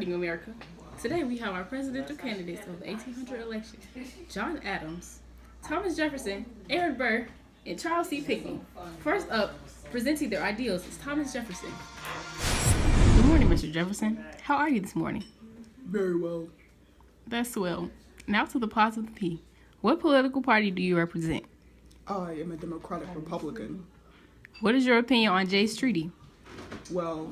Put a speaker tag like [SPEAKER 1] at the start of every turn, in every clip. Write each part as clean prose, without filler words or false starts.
[SPEAKER 1] Rewriting America. Today we have our presidential candidates of the 1800 election, John Adams, Thomas Jefferson, Aaron Burr, and Charles C. Pinckney. First up, presenting their ideals is Thomas Jefferson. Good morning, Mr. Jefferson. How are you this morning?
[SPEAKER 2] Very well.
[SPEAKER 1] That's swell. Now to the pause of the P. What political party do you represent?
[SPEAKER 2] I am a Democratic Republican.
[SPEAKER 1] What is your opinion on Jay's Treaty?
[SPEAKER 2] Well,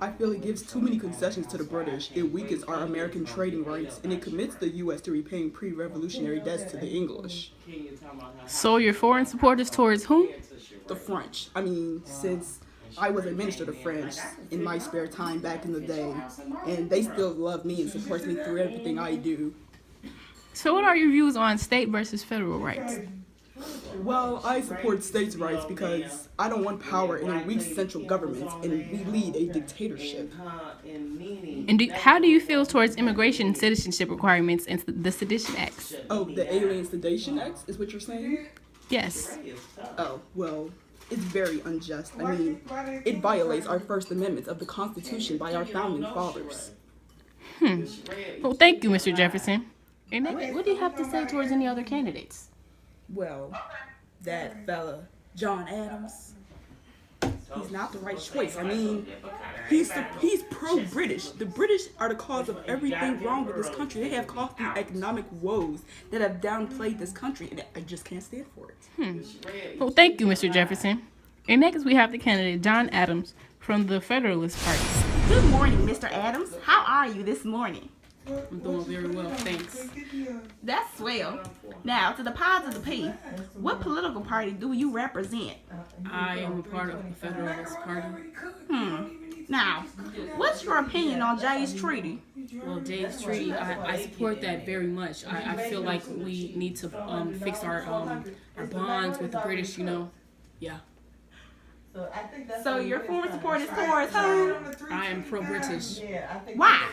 [SPEAKER 2] I feel it gives too many concessions to the British. It weakens our American trading rights, and it commits the U.S. to repaying pre-revolutionary debts to the English.
[SPEAKER 1] So your foreign supporters towards whom?
[SPEAKER 2] The French. Since I was a minister to French in my spare time back in the day, and they still love me and support me through everything I do.
[SPEAKER 1] So what are your views on state versus federal rights?
[SPEAKER 2] Well, I support states' rights because I don't want power in a weak central government, and we lead a dictatorship.
[SPEAKER 1] And how do you feel towards immigration and citizenship requirements and the Sedition Acts?
[SPEAKER 2] Oh, the Alien Sedation Acts is what you're saying?
[SPEAKER 1] Yes.
[SPEAKER 2] Oh, well, it's very unjust. It violates our First Amendment of the Constitution by our founding fathers.
[SPEAKER 1] Well, thank you, Mr. Jefferson. And what do you have to say towards any other candidates?
[SPEAKER 2] Well, that fella, John Adams, he's not the right choice. He's pro-British. The British are the cause of everything wrong with this country. They have caused these economic woes that have downplayed this country, and I just can't stand for it.
[SPEAKER 1] Well, thank you, Mr. Jefferson. And next we have the candidate John Adams from the Federalist Party.
[SPEAKER 3] Good morning, Mr. Adams. How are you this morning?
[SPEAKER 1] I'm doing very well, thanks.
[SPEAKER 3] That's swell. Now, to the pause of the P, what political party do you represent?
[SPEAKER 1] I am a part of the Federalist Party.
[SPEAKER 3] Now, what's your opinion on Jay's Treaty?
[SPEAKER 1] Well, Jay's Treaty, I support that very much. I feel like we need to fix our bonds with the British, Yeah.
[SPEAKER 3] So your foreign support is towards whom?
[SPEAKER 1] I am pro-British.
[SPEAKER 3] Why?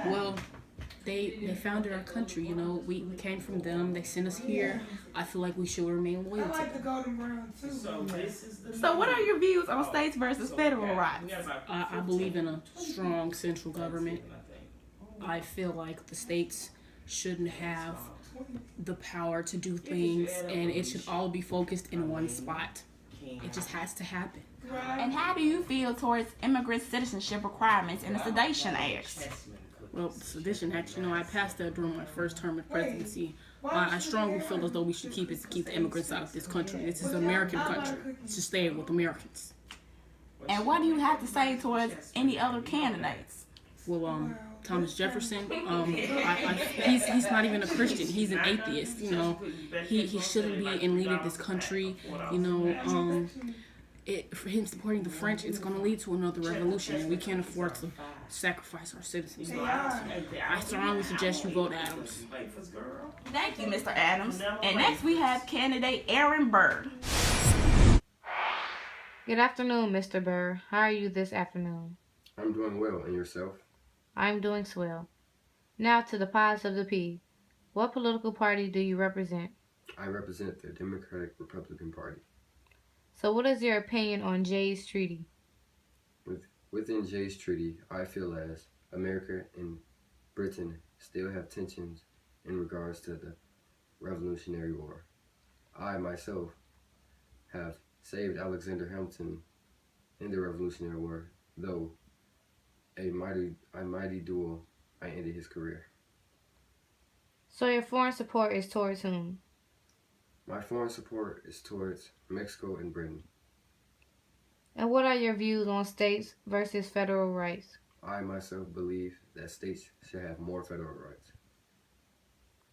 [SPEAKER 1] Well, they founded our country, We came from them. They sent us here. I feel like we should remain loyal to them.
[SPEAKER 3] So what are your views on states versus federal rights?
[SPEAKER 1] I believe in a strong central government. I feel like the states shouldn't have the power to do things, and it should all be focused in one spot. It just has to happen.
[SPEAKER 3] And how do you feel towards immigrant citizenship requirements in the Sedition Acts?
[SPEAKER 1] Well, the Sedition Act, I passed that during my first term of presidency. I strongly feel as though we should keep the immigrants out of this country. This is an American country. It should stay with Americans.
[SPEAKER 3] And what do you have to say towards any other candidates?
[SPEAKER 1] Well, Thomas Jefferson, he's not even a Christian. He's an atheist, He shouldn't be in lead of this country, For him supporting the French, it's going to lead to another revolution, and we can't afford to sacrifice our citizens. I strongly suggest you vote Adams.
[SPEAKER 3] Thank you, Mr. Adams. And next we have candidate Aaron Burr.
[SPEAKER 4] Good afternoon, Mr. Burr. How are you this afternoon?
[SPEAKER 5] I'm doing well, and yourself?
[SPEAKER 4] I'm doing swell. Now to the pause of the P. What political party do you represent?
[SPEAKER 5] I represent the Democratic Republican Party.
[SPEAKER 4] So what is your opinion on Jay's Treaty?
[SPEAKER 5] Within Jay's Treaty, I feel as America and Britain still have tensions in regards to the Revolutionary War. I myself have saved Alexander Hamilton in the Revolutionary War, though a mighty duel, I ended his career.
[SPEAKER 4] So your foreign support is towards whom?
[SPEAKER 5] My foreign support is towards Mexico and Britain.
[SPEAKER 4] And what are your views on states versus federal rights?
[SPEAKER 5] I myself believe that states should have more federal rights.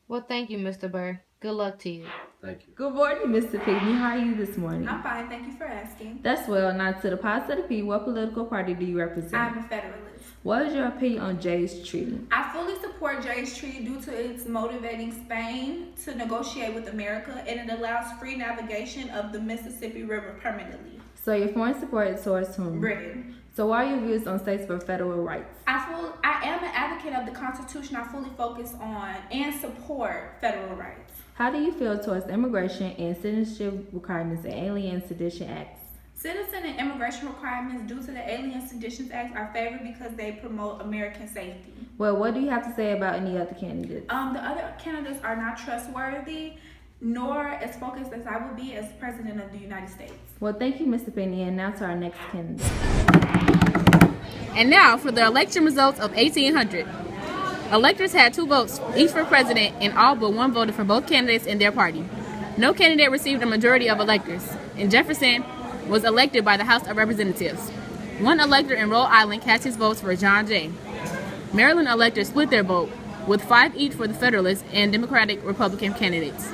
[SPEAKER 4] Well, thank you, Mr. Burr. Good luck to you.
[SPEAKER 5] Thank you.
[SPEAKER 6] Good morning, Mr. Pinckney. How are you this morning?
[SPEAKER 7] I'm fine, thank you for asking.
[SPEAKER 6] That's well. Now to the pause of the P, what political party do you represent?
[SPEAKER 7] I'm a Federalist.
[SPEAKER 6] What is your opinion on Jay's Treaty?
[SPEAKER 7] I fully support Jay's Treaty due to its motivating Spain to negotiate with America, and it allows free navigation of the Mississippi River permanently.
[SPEAKER 6] So your foreign support is towards whom?
[SPEAKER 7] Britain.
[SPEAKER 6] So what are your views on states for federal rights?
[SPEAKER 7] I am an advocate of the Constitution. I fully focus on and support federal rights.
[SPEAKER 6] How do you feel towards immigration and citizenship requirements and Alien Sedition Acts?
[SPEAKER 7] Citizen and immigration requirements due to the Alien Seditions Act are favored because they promote American safety.
[SPEAKER 6] Well, what do you have to say about any other candidates?
[SPEAKER 7] The other candidates are not trustworthy, nor as focused as I would be as President of the United States.
[SPEAKER 6] Well, thank you, Mr. Penny, and now to our next candidate.
[SPEAKER 1] And now for the election results of 1800. Electors had 2 votes each for president, and all but 1 voted for both candidates in their party. No candidate received a majority of electors, and Jefferson was elected by the House of Representatives. 1 elector in Rhode Island cast his votes for John Jay. Maryland electors split their vote, with 5 each for the Federalist and Democratic Republican candidates.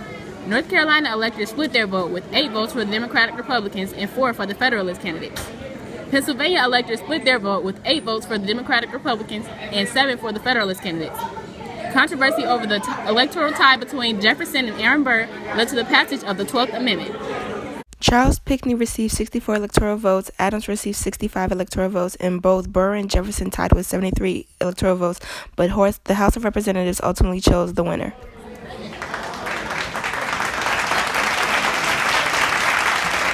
[SPEAKER 1] North Carolina electors split their vote, with 8 votes for the Democratic Republicans and 4 for the Federalist candidates. Pennsylvania electors split their vote, with 8 votes for the Democratic Republicans and 7 for the Federalist candidates. Controversy over the electoral tie between Jefferson and Aaron Burr led to the passage of the 12th Amendment.
[SPEAKER 8] Charles Pinckney received 64 electoral votes, Adams received 65 electoral votes, and both Burr and Jefferson tied with 73 electoral votes, but the House of Representatives ultimately chose the winner.